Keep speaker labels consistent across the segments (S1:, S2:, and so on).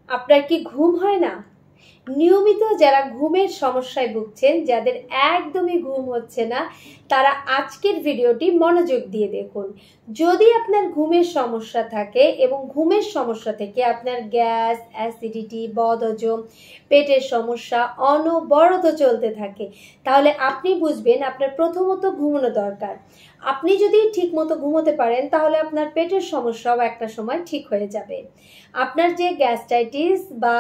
S1: আপনার কি ঘুম হয় না? নিয়মিত যারা ঘুমের সমস্যায় ভুগছেন, যাদের একদমই ঘুম হচ্ছে না, তারা আজকের ভিডিওটি মনোযোগ দিয়ে দেখুন। যদি আপনার ঘুমের সমস্যা থাকে এবং ঘুমের সমস্যা থেকে আপনার গ্যাস, অ্যাসিডিটি, বদহজম, পেটের সমস্যা অনবরত চলতে থাকে, তাহলে আপনি বুঝবেন আপনার প্রথমত ঘুমানো দরকার। আপনি যদি ঠিকমতো ঘুমোতে পারেন তাহলে আপনার পেটের সমস্যাও একটা সময় ঠিক হয়ে যাবে। আপনার যে গ্যাস্ট্রাইটিস বা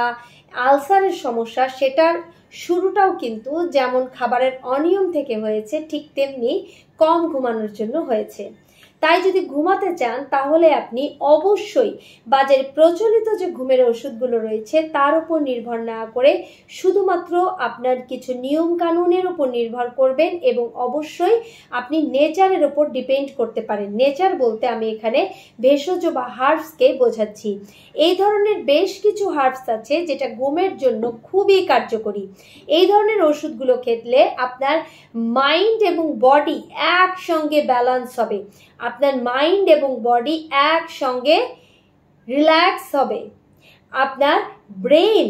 S1: আলসারের সমস্যা, সেটার শুরুটাও কিন্তু যেমন খাবারের অনিয়ম থেকে হয়েছে, ঠিক তেমনি কম ঘুমানোর জন্য হয়েছে। তাই যদি ঘুমাতে চান তাহলে আপনি অবশ্যই বাজারে প্রচলিত যে ঘুমের ওষুধগুলো রয়েছে তার উপর নির্ভর না করে শুধুমাত্র আপনার কিছু নিয়ম কানুনের উপর নির্ভর করবেন এবং অবশ্যই আপনি নেচারের উপর ডিপেন্ড করতে পারেন। নেচার বলতে আমি এখানে ভেষজ বা হার্বসকে বোঝাচ্ছি। এই ধরনের বেশ কিছু হার্বস আছে যেটা ঘুমের জন্য খুবই কার্যকরী। এই ধরনের ওষুধগুলো খেলে আপনার মাইন্ড এবং বডি একসঙ্গে ব্যালেন্স হবে, আপনার মাইন্ড এবং বডি একসঙ্গে রিল্যাক্স হবে, আপনার ব্রেন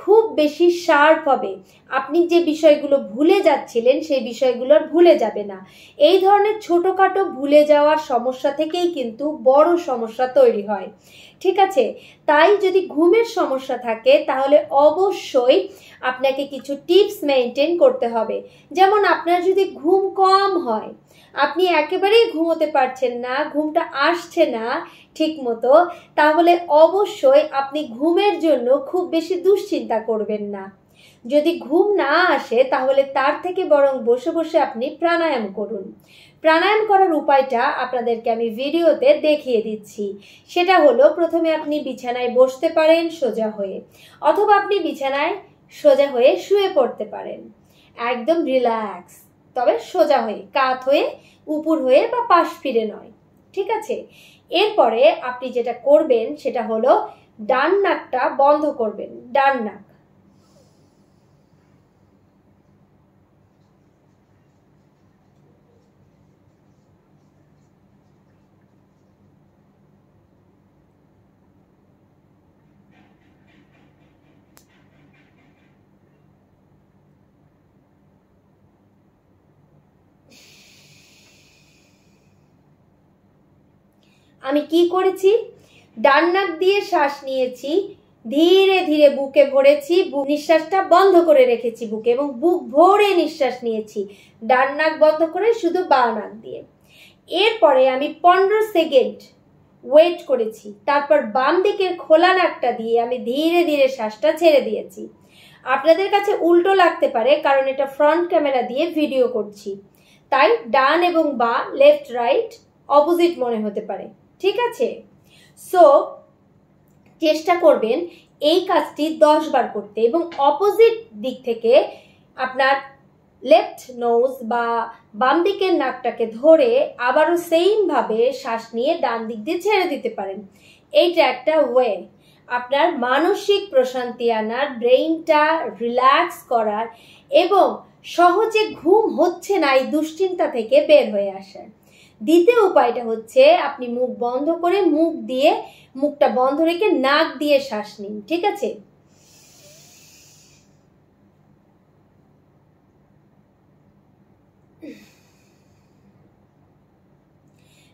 S1: খুব বেশি শার্প হবে, আপনি যে বিষয়গুলো ভুলে যাচ্ছিলেন সেই বিষয়গুলো আর ভুলে যাবে না। এই ধরনের ছোটোখাটো ভুলে যাওয়ার সমস্যা থেকেই কিন্তু বড় সমস্যা তৈরি হয়, ঠিক আছে? তাই যদি ঘুমের সমস্যা থাকে তাহলে অবশ্যই আপনাকে কিছু টিপস মেনটেন করতে হবে। যেমন আপনার যদি ঘুম কম হয়, আপনি একেবারেই ঘুমোতে পারছেন না, ঘুমটা আসছে না ঠিক মতো, তাহলে অবশ্যই আপনি ঘুমের জন্য খুব বেশি দুশ্চিন্তা করবেন না। যদি ঘুম না আসে তাহলে তার থেকে বরং বসে বসে আপনি প্রাণায়াম করুন। প্রাণায়াম করার উপায়টা আপনাদেরকে আমি ভিডিওতে দেখিয়ে দিচ্ছি। সেটা হলো, প্রথমে আপনি বিছানায় বসতে পারেন সোজা হয়ে, অথবা আপনি বিছানায় সোজা হয়ে শুয়ে পড়তে পারেন একদম রিল্যাক্স, তবে সোজা হয়ে, কাত হয়ে, উপর হয়ে বা পাশ ফিরে নয়, ঠিক আছে? এরপরে আপনি যেটা করবেন সেটা হলো ডান নাকটা বন্ধ করবেন। ডান নাক, আমি কি করেছি, ডান নাক দিয়ে শ্বাস নিয়েছি, ধীরে ধীরে বুকে ভরেছি, নিঃশ্বাসটা বন্ধ করে রেখেছি বুকে, এবং বুক ভরে নিঃশ্বাস নিয়েছি ডান নাক বন্ধ করে শুধু বাঁ নাক দিয়ে। এরপরে আমি 15 সেকেন্ড ওয়েট করেছি, তারপর বাম দিকের খোলা নাকটা দিয়ে আমি ধীরে ধীরে শ্বাসটা ছেড়ে দিয়েছি। আপনাদের কাছে উল্টো লাগতে পারে কারণ এটা ফ্রন্ট ক্যামেরা দিয়ে ভিডিও করছি, তাই ডান এবং বাঁ, লেফট রাইট অপোজিট মনে হতে পারে, ঠিক আছে? সো চেষ্টা করবেন এই কাজটি 10 বার করতে, এবং অপোজিট দিক থেকে আপনার লেফট নোজ বা বাম দিকের নাকটাকে ধরে আবারও সেম ভাবে শ্বাস নিয়ে ডান দিক দিয়ে ছেড়ে দিতে পারেন। এইটা একটা ওয়ে আপনার মানসিক প্রশান্তি আনার, ব্রেইনটা রিল্যাক্স করার এবং সহজে ঘুম হচ্ছে না এই দুশ্চিন্তা থেকে বের হয়ে আসার। দ্বিতীয় উপায়টা হচ্ছে আপনি মুখ বন্ধ করে, মুখটা বন্ধ রেখে নাক দিয়ে শ্বাস নিন, ঠিক আছে?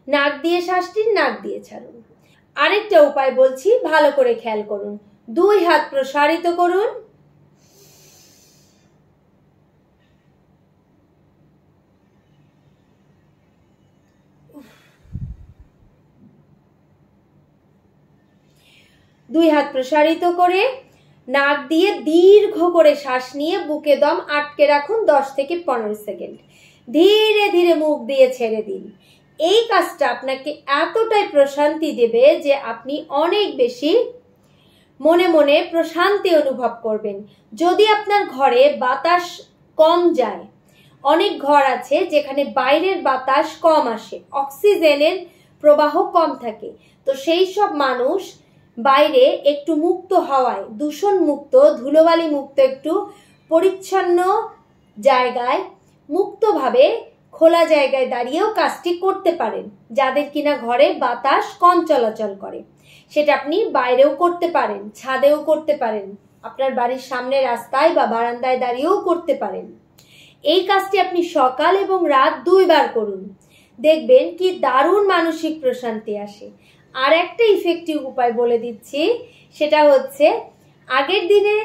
S1: নাক দিয়ে শ্বাস নিন, নাক দিয়ে ছাড়ুন। আরেকটা উপায় বলছি, ভালো করে খেয়াল করুন। 2 হাত প্রসারিত করুন, দুই হাত প্রসারিত করে নাক দিয়ে দীর্ঘ করে শ্বাস নিয়ে বুকে দম আটকে রাখুন 10 থেকে 15 সেকেন্ড। ধীরে ধীরে মুখ দিয়ে ছেড়ে দিন। এই কাজটা আপনাকে এতটাই প্রশান্তি দেবে যে আপনি অনেক বেশি মনে মনে প্রশান্তি অনুভব করবেন। যদি আপনার ঘরে বাতাস কম যায়, অনেক ঘর আছে যেখানে বাইরের বাতাস কম আসে, অক্সিজেনের প্রবাহ কম থাকে, তো সেই সব মানুষ বাইরে একটু মুক্ত হাওয়ায়, দূষণ মুক্ত, ধুলোবালি মুক্ত, একটু পরিচ্ছন্ন জায়গায় মুক্তভাবে খোলা জায়গায় দাঁড়িয়েও কাজটি করতে পারেন, যাদের কিনা ঘরে বাতাস কম চলাচল করে। সেটা আপনি বাইরেও করতে পারেন, ছাদেও করতে পারেন, আপনার বাড়ির সামনে রাস্তায় বা বারান্দায় দাঁড়িয়েও করতে পারেন। এই কাজটি আপনি সকাল এবং রাত 2 বার করুন, দেখবেন কি দারুণ মানসিক প্রশান্তি আসে। আর একটা ইফেক্টিভ উপায় বলে দিচ্ছি, সেটা হচ্ছে আগের দিনে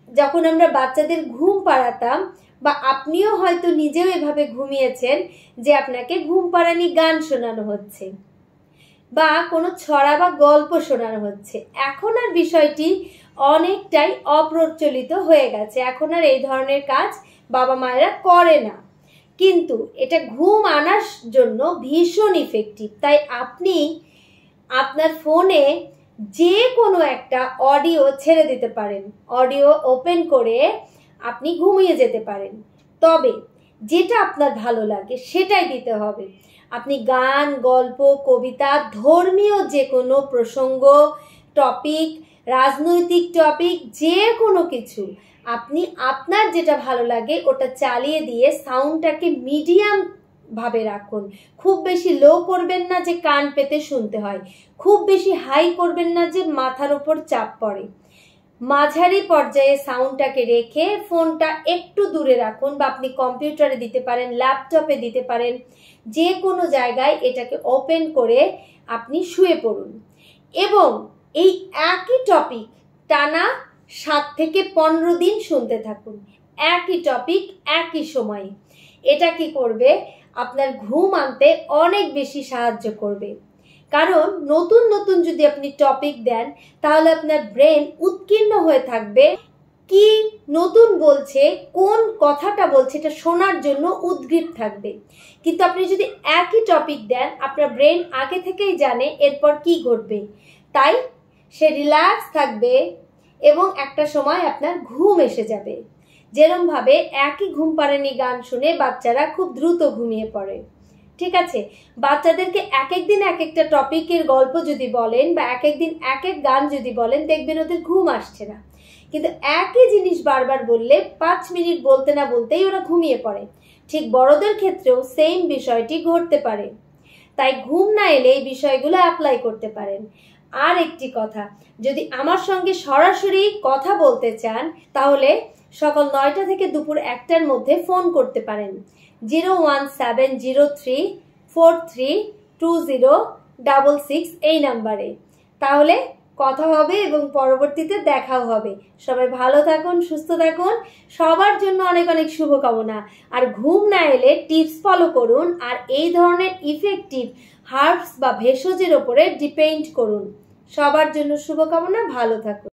S1: যখন আমরা বাচ্চাদের ঘুম পাড়াতাম, বা আপনিও হয়তো নিজেও এভাবে ঘুমিয়েছেন যে আপনাকে ঘুম পাড়ানি গান শোনানো হচ্ছে বা কোনো ছড়া বা গল্প শোনানো হচ্ছে। এখন আর বিষয়টি অনেকটাই অপ্রচলিত হয়ে গেছে, এখন আর এই ধরনের কাজ বাবা মায়েরা করে না, কিন্তু এটা ঘুম আনার জন্য ভীষণ ইফেক্টিভ। তাই আপনি আপনার ফোনে যে কোনো একটা অডিও ছেড়ে দিতে পারেন, অডিও ওপেন করে আপনি ঘুমিয়ে যেতে পারেন। তবে যেটা আপনার ভালো লাগে সেটাই দিতে হবে। আপনি গান, গল্প, কবিতা, ধর্মীয় যে কোনো প্রসঙ্গ, টপিক, রাজনৈতিক টপিক, যে কোনো কিছু আপনি আপনার যেটা ভালো লাগে ওটা চালিয়ে দিয়ে সাউন্ডটাকে মিডিয়াম ভাবে রাখুন। খুব বেশি লো করবেন না যে কান পেতে শুনতে হয়, খুব বেশি হাই করবেন না যে মাথার উপর চাপ পড়ে। মাঝারি পর্যায়ে সাউন্ডটাকে রেখে ফোনটা একটু দূরে রাখুন, বা আপনি কম্পিউটারে দিতে পারেন, ল্যাপটপে দিতে পারেন, যে কোনো জায়গায় এটাকে ওপেন করে আপনি শুয়ে পড়ুন এবং এই একই টপিক টানা 7 থেকে 15 দিন শুনতে থাকুন, একই টপিক একই সময়ে। এটা কি করবে, আপনার ঘুম আনতে অনেক বেশি সাহায্য করবে। কারণ নতুন নতুন যদি আপনি টপিক দেন তাহলে আপনার ব্রেন উৎকীর্ণ হয়ে থাকবে, কি নতুন বলছে, কোন কথাটা বলছে এটা শোনার জন্য উদ্গ্রীব থাকবে। কিন্তু আপনি যদি একই টপিক দেন, আপনার ব্রেন আগে থেকেই জানে এরপর কি ঘটবে, তাই সে রিল্যাক্স থাকবে এবং একটা সময় আপনার ঘুম এসে যাবে। যেরকম ভাবে একই ঘুম পাড়ানি গান শুনে বাচ্চারা খুব দ্রুত ঘুমিয়ে পড়ে। ঠিক আছে, বাচ্চাদেরকে এক একদিন এক একটা টপিকের গল্প যদি বলেন বা এক একদিন এক এক গান যদি বলেন, দেখবেন ওদের ঘুম আসছে না। কিন্তু একই জিনিস বারবার বললে 5 মিনিট বলতে না বলতেই ওরা ঘুমিয়ে পড়ে। ঠিক বড়দের ক্ষেত্রেও সেম বিষয়টি ঘটতে পারে। তাই ঘুম না এলে এই বিষয়গুলো অ্যাপ্লাই করতে পারেন। আর একটি কথা, যদি আমার সঙ্গে সরাসরি কথা বলতে চান তাহলে সকাল 9টা থেকে দুপুর 1টার মধ্যে ফোন করতে পারেন 01703432066 এই নাম্বারে। তাহলে কথা হবে এবং পরবর্তীতে দেখাও হবে। সবাই ভালো থাকুন, সুস্থ থাকুন, সবার জন্য অনেক অনেক শুভকামনা। আর ঘুম না এলে টিপস ফলো করুন, আর এই ধরনের ইফেক্টিভ হার্বস বা ভেষজের ওপরে ডিপেন্ড করুন। সবার জন্য শুভকামনা, ভালো থাকুন।